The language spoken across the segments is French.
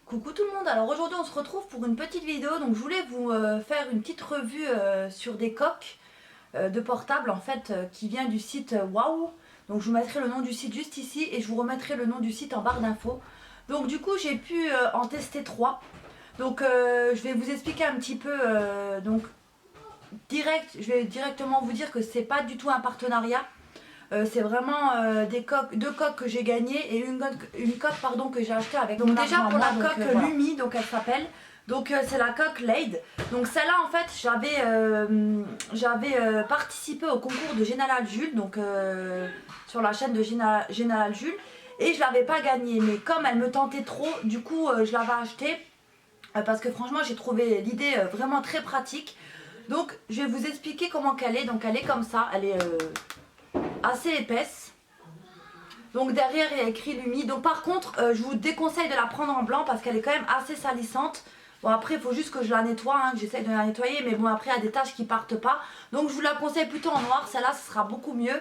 Coucou tout le monde, alors aujourd'hui on se retrouve pour une petite vidéo, donc je voulais vous faire une petite revue sur des coques de portable en fait qui vient du site Waouh. Donc je vous mettrai le nom du site juste ici et je vous remettrai le nom du site en barre d'infos. Donc du coup j'ai pu en tester 3. Donc je vais vous expliquer un petit peu, donc je vais directement vous dire que c'est pas du tout un partenariat. C'est vraiment deux coques que j'ai gagnées et une coque pardon, que j'ai achetée avec mon argent. Déjà pour la coque voilà. Lumi, donc elle s'appelle. Donc c'est la coque Lade. Donc celle-là en fait j'avais participé au concours de Général Jules, donc sur la chaîne de Général Jules, et je l'avais pas gagnée. Mais comme elle me tentait trop, du coup je l'avais achetée parce que franchement j'ai trouvé l'idée vraiment très pratique. Donc je vais vous expliquer comment qu'elle est. Donc elle est comme ça, elle est assez épaisse. Donc derrière il y a écrit Lumi. Donc par contre je vous déconseille de la prendre en blanc parce qu'elle est quand même assez salissante. Bon après il faut juste que je la nettoie, hein, que j'essaye de la nettoyer, mais bon après il y a des taches qui partent pas. Donc je vous la conseille plutôt en noir, celle-là ce sera beaucoup mieux.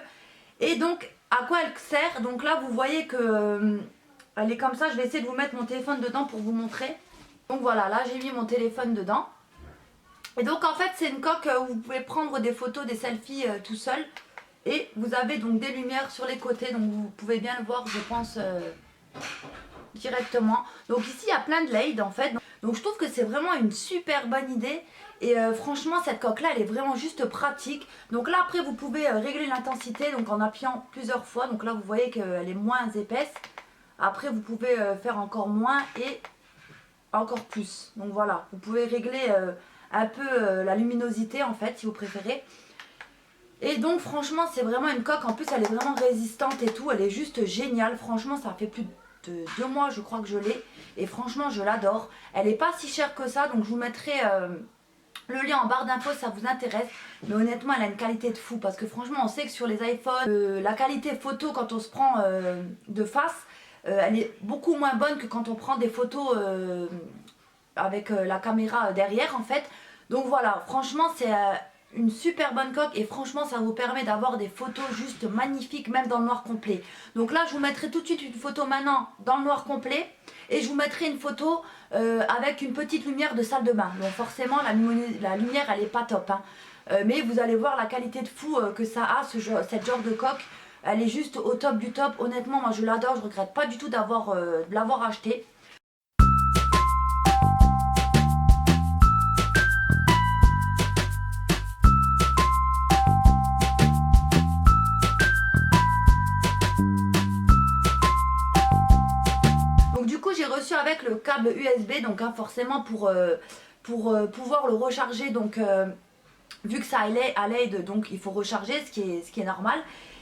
Et donc à quoi elle sert? Donc là vous voyez que elle est comme ça, je vais essayer de vous mettre mon téléphone dedans pour vous montrer. Donc voilà, là j'ai mis mon téléphone dedans. Et donc en fait c'est une coque où vous pouvez prendre des photos, des selfies tout seul. Et vous avez donc des lumières sur les côtés, donc vous pouvez bien le voir je pense directement. Donc ici il y a plein de LED en fait. Donc je trouve que c'est vraiment une super bonne idée. Et franchement cette coque là elle est vraiment juste pratique. Donc là après vous pouvez régler l'intensité donc en appuyant plusieurs fois. Donc là vous voyez qu'elle est moins épaisse. Après vous pouvez faire encore moins et encore plus. Donc voilà, vous pouvez régler un peu la luminosité en fait si vous préférez. Et donc franchement c'est vraiment une coque, en plus elle est vraiment résistante et tout, elle est juste géniale. Franchement ça fait plus de 2 mois je crois que je l'ai et franchement je l'adore. Elle est pas si chère que ça, donc je vous mettrai le lien en barre d'infos si ça vous intéresse. Mais honnêtement elle a une qualité de fou parce que franchement on sait que sur les iPhones la qualité photo quand on se prend de face elle est beaucoup moins bonne que quand on prend des photos avec la caméra derrière en fait. Donc voilà, franchement c'est une super bonne coque et franchement ça vous permet d'avoir des photos juste magnifiques même dans le noir complet. Donc là je vous mettrai tout de suite une photo maintenant dans le noir complet et je vous mettrai une photo avec une petite lumière de salle de bain. Donc forcément la lumière elle est pas top hein. Mais vous allez voir la qualité de fou que ça a cette genre de coque. Elle est juste au top du top. Honnêtement moi je l'adore, je regrette pas du tout de l'avoir acheté. J'ai reçu avec le câble USB donc hein, forcément pour pouvoir le recharger, donc vu que ça à l'aide donc il faut recharger ce qui est normal.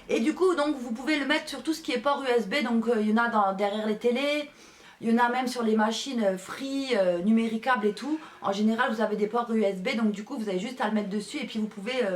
Et du coup donc vous pouvez le mettre sur tout ce qui est port USB, donc il y en a derrière les télés, il y en a même sur les machines free, numéricables et tout. En général vous avez des ports USB, donc du coup vous avez juste à le mettre dessus et puis vous pouvez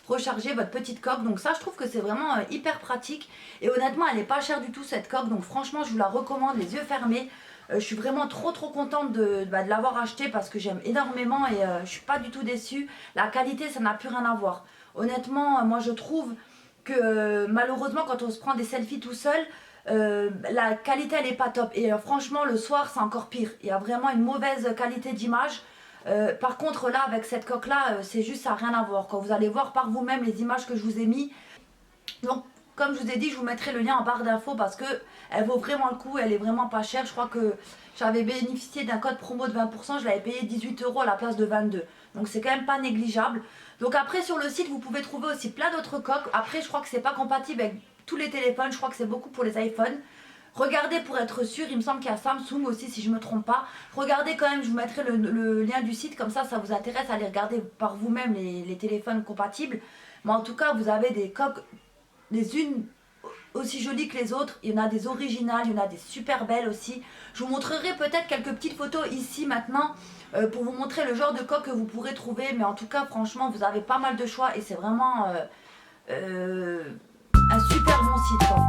recharger votre petite coque. Donc ça je trouve que c'est vraiment hyper pratique et honnêtement elle n'est pas chère du tout cette coque, donc franchement je vous la recommande les yeux fermés. Je suis vraiment trop contente de l'avoir acheté parce que j'aime énormément et je suis pas du tout déçue. La qualité ça n'a plus rien à voir. Honnêtement moi je trouve que malheureusement quand on se prend des selfies tout seul, la qualité elle est pas top et franchement le soir c'est encore pire. Il y a vraiment une mauvaise qualité d'image. Par contre là avec cette coque là c'est juste ça n'a rien à voir. Quand vous allez voir par vous-même les images que je vous ai mis. Donc comme je vous ai dit je vous mettrai le lien en barre d'infos parce que elle vaut vraiment le coup, elle est vraiment pas chère. Je crois que j'avais bénéficié d'un code promo de 20%, je l'avais payé 18 € à la place de 22. Donc c'est quand même pas négligeable. Donc après sur le site vous pouvez trouver aussi plein d'autres coques. Après je crois que c'est pas compatible avec tous les téléphones, je crois que c'est beaucoup pour les iPhones. Regardez pour être sûr, il me semble qu'il y a Samsung aussi si je me trompe pas. Regardez quand même, je vous mettrai le lien du site, comme ça vous intéresse à aller regarder par vous-même les téléphones compatibles. Mais en tout cas vous avez des coques les unes aussi jolies que les autres, il y en a des originales, il y en a des super belles aussi. Je vous montrerai peut-être quelques petites photos ici maintenant pour vous montrer le genre de coque que vous pourrez trouver. Mais en tout cas franchement vous avez pas mal de choix et c'est vraiment un super bon site quoi.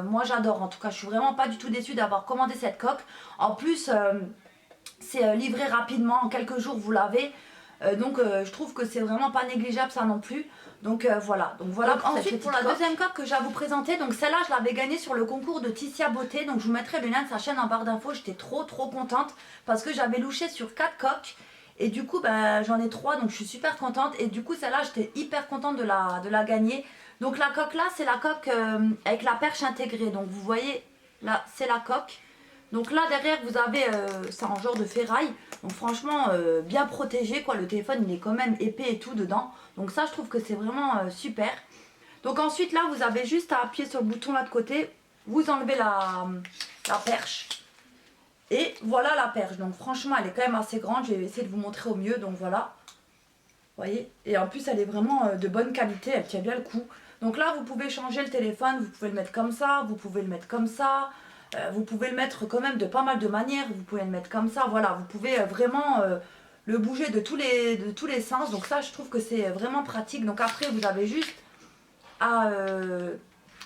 moi j'adore. En tout cas, je suis vraiment pas du tout déçue d'avoir commandé cette coque. En plus, c'est livré rapidement, en quelques jours vous l'avez. Donc je trouve que c'est vraiment pas négligeable ça non plus. Donc voilà. Donc ensuite pour la deuxième coque que j'ai à vous présenter, donc celle-là je l'avais gagnée sur le concours de Ticia Beauté. Donc je vous mettrai le lien de sa chaîne en barre d'infos. J'étais trop contente parce que j'avais louché sur 4 coques. Et du coup j'en ai 3, donc je suis super contente. Et du coup celle-là j'étais hyper contente de la gagner. Donc la coque là c'est la coque avec la perche intégrée. Donc vous voyez là c'est la coque. Donc là derrière vous avez ça en genre de ferraille. Donc franchement bien protégé quoi. Le téléphone il est quand même épais et tout dedans. Donc ça je trouve que c'est vraiment super. Donc ensuite là vous avez juste à appuyer sur le bouton là de côté. Vous enlevez la perche. Et voilà la perche. Donc franchement elle est quand même assez grande. Je vais essayer de vous montrer au mieux. Donc voilà. Vous voyez. Et en plus elle est vraiment de bonne qualité. Elle tient bien le coup. Donc là vous pouvez changer le téléphone. Vous pouvez le mettre comme ça. Vous pouvez le mettre comme ça. Vous pouvez le mettre quand même de pas mal de manières. Vous pouvez le mettre comme ça. Voilà. Vous pouvez vraiment le bouger de tous les sens. Donc ça je trouve que c'est vraiment pratique. Donc après vous avez juste à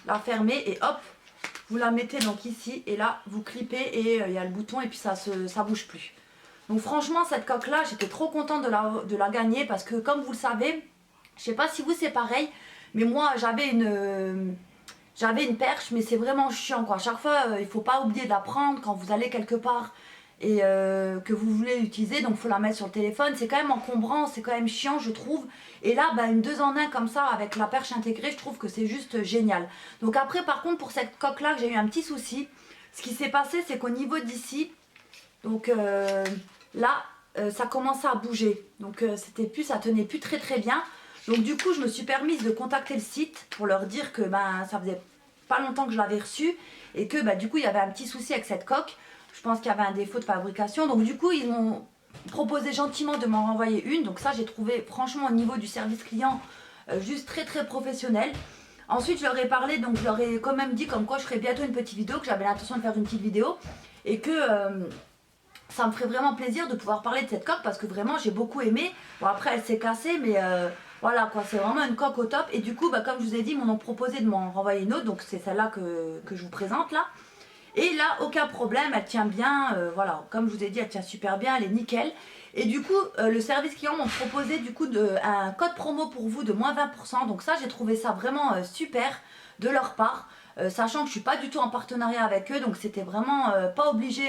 la fermer. Et hop. Vous la mettez donc ici. Et là vous clipez. Et il y a le bouton. Et puis ça bouge plus. Donc franchement cette coque là j'étais trop contente de la gagner. Parce que comme vous le savez. Je sais pas si vous c'est pareil. Mais moi j'avais une perche, mais c'est vraiment chiant quoi. À chaque fois, il faut pas oublier de la prendre quand vous allez quelque part et que vous voulez l'utiliser. Donc il faut la mettre sur le téléphone. C'est quand même encombrant, c'est quand même chiant je trouve. Et là, une 2 en 1 comme ça avec la perche intégrée, je trouve que c'est juste génial. Donc après par contre pour cette coque là, j'ai eu un petit souci. Ce qui s'est passé c'est qu'au niveau d'ici, donc là, ça commençait à bouger. Donc ça tenait plus très bien. Donc du coup je me suis permise de contacter le site pour leur dire que ça faisait pas longtemps que je l'avais reçu et que du coup il y avait un petit souci avec cette coque. Je pense qu'il y avait un défaut de fabrication. Donc du coup ils m'ont proposé gentiment de m'en renvoyer une. Donc ça j'ai trouvé franchement au niveau du service client juste très professionnel. Ensuite je leur ai parlé, donc je leur ai quand même dit comme quoi je ferais bientôt une petite vidéo, que j'avais l'intention de faire une petite vidéo et que ça me ferait vraiment plaisir de pouvoir parler de cette coque parce que vraiment j'ai beaucoup aimé. Bon après elle s'est cassée mais voilà quoi, c'est vraiment une coque au top. Et du coup comme je vous ai dit, ils m'ont proposé de m'en renvoyer une autre. Donc c'est celle-là que je vous présente là. Et là aucun problème, elle tient bien, voilà, comme je vous ai dit elle tient super bien, elle est nickel. Et du coup le service client m'a proposé du coup un code promo pour vous de moins 20%. Donc ça j'ai trouvé ça vraiment super de leur part. Sachant que je suis pas du tout en partenariat avec eux, donc c'était vraiment pas obligé,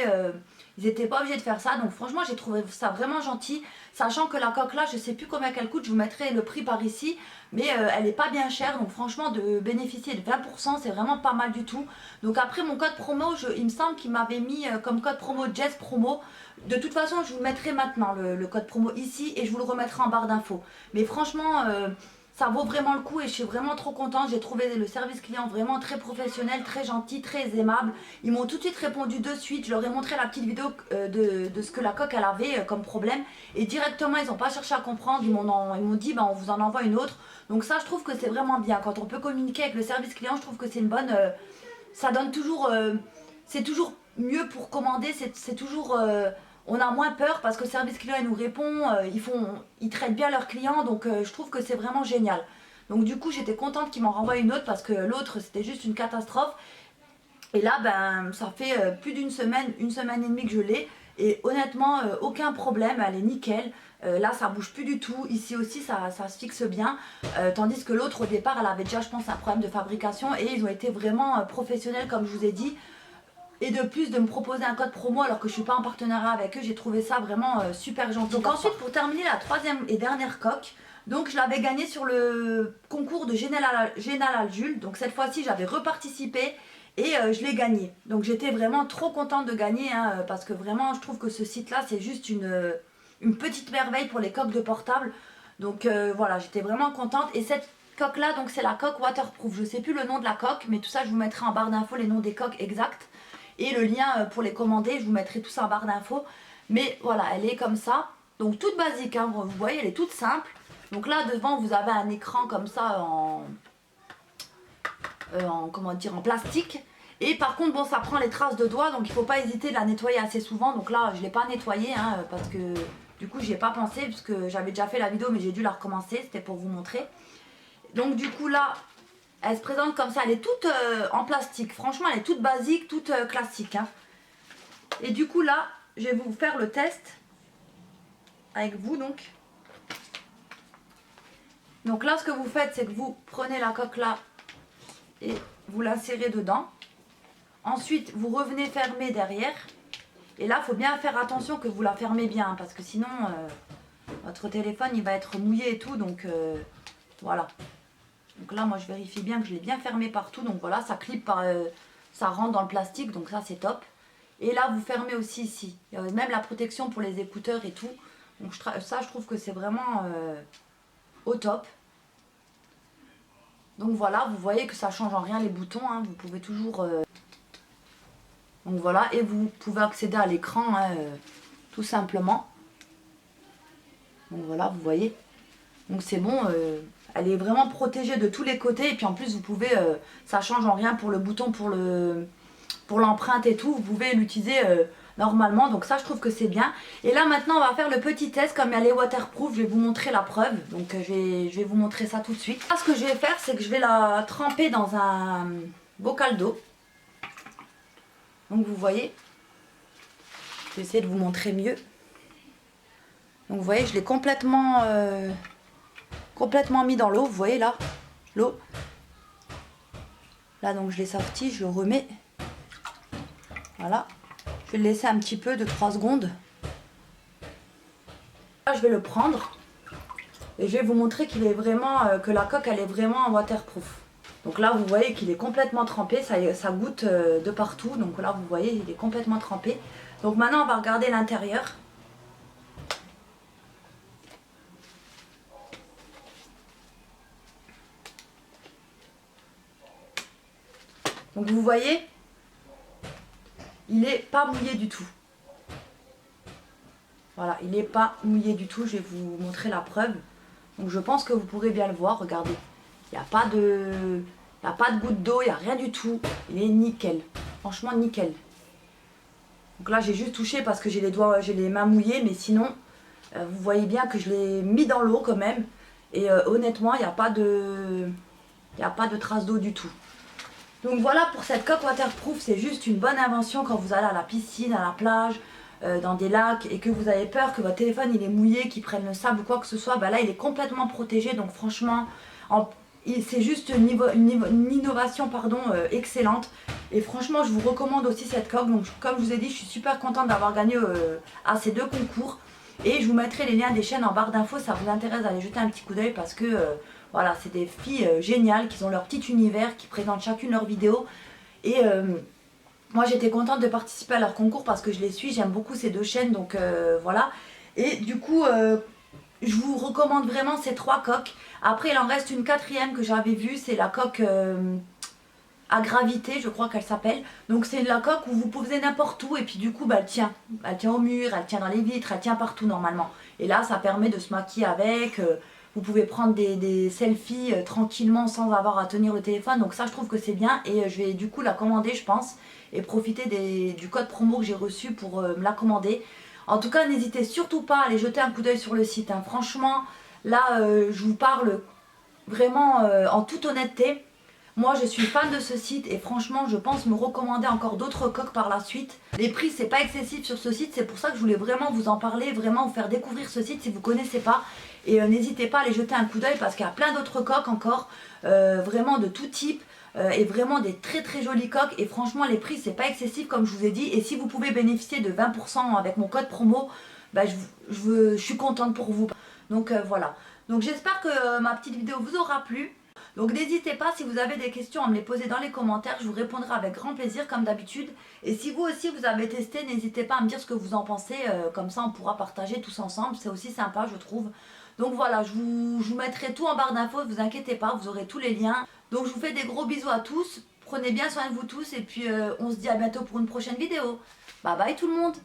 ils étaient pas obligés de faire ça. Donc franchement j'ai trouvé ça vraiment gentil, sachant que la coque là je sais plus combien elle coûte, je vous mettrai le prix par ici, mais elle est pas bien chère. Donc franchement de bénéficier de 20% c'est vraiment pas mal du tout. Donc après mon code promo, il me semble qu'il m'avait mis comme code promo Jazz Promo. De toute façon je vous mettrai maintenant le code promo ici et je vous le remettrai en barre d'infos. Mais franchement ça vaut vraiment le coup et je suis vraiment trop contente. J'ai trouvé le service client vraiment très professionnel, très gentil, très aimable. Ils m'ont tout de suite répondu de suite. Je leur ai montré la petite vidéo de ce que la coque elle avait comme problème. Et directement ils n'ont pas cherché à comprendre. Ils m'ont dit on vous en envoie une autre. Donc ça je trouve que c'est vraiment bien. Quand on peut communiquer avec le service client, je trouve que c'est une bonne... ça donne toujours... c'est toujours mieux pour commander. C'est toujours... on a moins peur parce que le service client il nous répond, ils traitent bien leurs clients, donc je trouve que c'est vraiment génial. Donc du coup j'étais contente qu'ils m'en renvoient une autre parce que l'autre c'était juste une catastrophe. Et là ça fait plus d'une semaine, une semaine et demie que je l'ai. Et honnêtement aucun problème, elle est nickel. Là ça bouge plus du tout, ici aussi ça se fixe bien. Tandis que l'autre au départ elle avait déjà je pense un problème de fabrication. Et ils ont été vraiment professionnels comme je vous ai dit. Et de plus de me proposer un code promo alors que je suis pas en partenariat avec eux, j'ai trouvé ça vraiment super gentil. Donc ensuite pour terminer la troisième et dernière coque, donc je l'avais gagnée sur le concours de Général Jules. Donc cette fois-ci j'avais reparticipé et je l'ai gagnée. Donc j'étais vraiment trop contente de gagner parce que vraiment je trouve que ce site là c'est juste une petite merveille pour les coques de portable. Donc voilà, j'étais vraiment contente. Et cette coque là donc c'est la coque waterproof. Je sais plus le nom de la coque mais tout ça je vous mettrai en barre d'infos les noms des coques exactes. Et le lien pour les commander, je vous mettrai tout ça en barre d'infos. Mais voilà, elle est comme ça. Donc toute basique, vous voyez, elle est toute simple. Donc là devant vous avez un écran comme ça comment dire, en plastique. Et par contre bon ça prend les traces de doigts, donc il ne faut pas hésiter de la nettoyer assez souvent. Donc là je ne l'ai pas nettoyée parce que du coup j'y ai pas pensé, puisque j'avais déjà fait la vidéo mais j'ai dû la recommencer, c'était pour vous montrer. Donc du coup là Elle se présente comme ça, elle est toute en plastique. Franchement, elle est toute basique, toute classique. Hein. Et du coup là, je vais vous faire le test avec vous donc. Donc là, ce que vous faites, c'est que vous prenez la coque là et vous l'insérez dedans. Ensuite, vous revenez fermer derrière. Et là, il faut bien faire attention que vous la fermez bien, parce que sinon, votre téléphone, il va être mouillé et tout. Donc voilà. Donc là, moi, je vérifie bien que je l'ai bien fermé partout. Donc voilà, ça clip, ça rentre dans le plastique, donc ça, c'est top. Et là, vous fermez aussi ici. Il y a même la protection pour les écouteurs et tout. Donc ça, je trouve que c'est vraiment au top. Donc voilà, vous voyez que ça change en rien les boutons. Hein. Vous pouvez toujours... Donc voilà, et vous pouvez accéder à l'écran, hein, tout simplement. Donc voilà, vous voyez. Donc c'est bon, elle est vraiment protégée de tous les côtés. Et puis en plus, vous pouvez, ça change en rien pour le bouton, pour l'empreinte et tout. Vous pouvez l'utiliser normalement. Donc ça, je trouve que c'est bien. Et là, maintenant, on va faire le petit test. Comme elle est waterproof, je vais vous montrer la preuve. Donc je vais vous montrer ça tout de suite. Là, ce que je vais faire, c'est que je vais la tremper dans un bocal d'eau. Donc vous voyez, je vais essayer de vous montrer mieux. Donc vous voyez, je l'ai complètement mis dans l'eau. Vous voyez là, l'eau. Là donc je l'ai sorti, je le remets. Voilà. Je vais le laisser un petit peu de 3 secondes. Là je vais le prendre. Et je vais vous montrer qu'il est vraiment, que la coque elle est vraiment waterproof. Donc là vous voyez qu'il est complètement trempé, ça goûte de partout. Donc là vous voyez il est complètement trempé. Donc maintenant on va regarder l'intérieur. Donc vous voyez, il n'est pas mouillé du tout. Voilà, il n'est pas mouillé du tout, je vais vous montrer la preuve. Donc je pense que vous pourrez bien le voir, regardez. Il n'y a pas de... Il n'y a pas de goutte d'eau, il n'y a rien du tout. Il est nickel. Franchement nickel. Donc là j'ai juste touché parce que j'ai les mains mouillées. Mais sinon, vous voyez bien que je l'ai mis dans l'eau quand même. Et honnêtement, il n'y a pas de trace d'eau du tout. Donc voilà pour cette coque waterproof. C'est juste une bonne invention quand vous allez à la piscine, à la plage, dans des lacs. Et que vous avez peur que votre téléphone il est mouillé, qu'il prenne le sable ou quoi que ce soit. Bah là il est complètement protégé. Donc franchement... c'est juste une innovation excellente. Et franchement, je vous recommande aussi cette coque. Donc, comme je vous ai dit, je suis super contente d'avoir gagné à ces 2 concours. Et je vous mettrai les liens des chaînes en barre d'infos. Ça vous intéresse d'aller jeter un petit coup d'œil parce que voilà, c'est des filles géniales qui ont leur petit univers, qui présentent chacune leur vidéo. Et moi, j'étais contente de participer à leur concours parce que je les suis. J'aime beaucoup ces 2 chaînes. Donc voilà. Et du coup... je vous recommande vraiment ces 3 coques. Après il en reste une 4e que j'avais vue. C'est la coque à gravité, je crois qu'elle s'appelle. Donc c'est la coque où vous posez n'importe où. Et puis du coup bah, elle tient au mur, elle tient dans les vitres, elle tient partout normalement. Et là ça permet de se maquiller avec. Vous pouvez prendre des selfies tranquillement sans avoir à tenir le téléphone. Donc ça je trouve que c'est bien. Et je vais du coup la commander je pense. Et profiter du code promo que j'ai reçu pour me la commander. En tout cas, n'hésitez surtout pas à aller jeter un coup d'œil sur le site. Hein. Franchement, là, je vous parle vraiment en toute honnêteté. Moi, je suis fan de ce site et franchement, je pense me recommander encore d'autres coques par la suite. Les prix, c'est pas excessif sur ce site. C'est pour ça que je voulais vraiment vous en parler, vraiment vous faire découvrir ce site si vous ne connaissez pas. Et n'hésitez pas à aller jeter un coup d'œil parce qu'il y a plein d'autres coques encore, vraiment de tout type. Et vraiment des très très jolies coques et franchement les prix c'est pas excessif comme je vous ai dit. Et si vous pouvez bénéficier de 20% avec mon code promo, bah, je suis contente pour vous. Donc voilà, donc j'espère que ma petite vidéo vous aura plu. Donc n'hésitez pas si vous avez des questions à me les poser dans les commentaires, je vous répondrai avec grand plaisir comme d'habitude. Et si vous aussi vous avez testé, n'hésitez pas à me dire ce que vous en pensez, comme ça on pourra partager tous ensemble, c'est aussi sympa je trouve. Donc voilà, je vous mettrai tout en barre d'infos, ne vous inquiétez pas, vous aurez tous les liens. Donc je vous fais des gros bisous à tous, prenez bien soin de vous tous et puis on se dit à bientôt pour une prochaine vidéo. Bye bye tout le monde.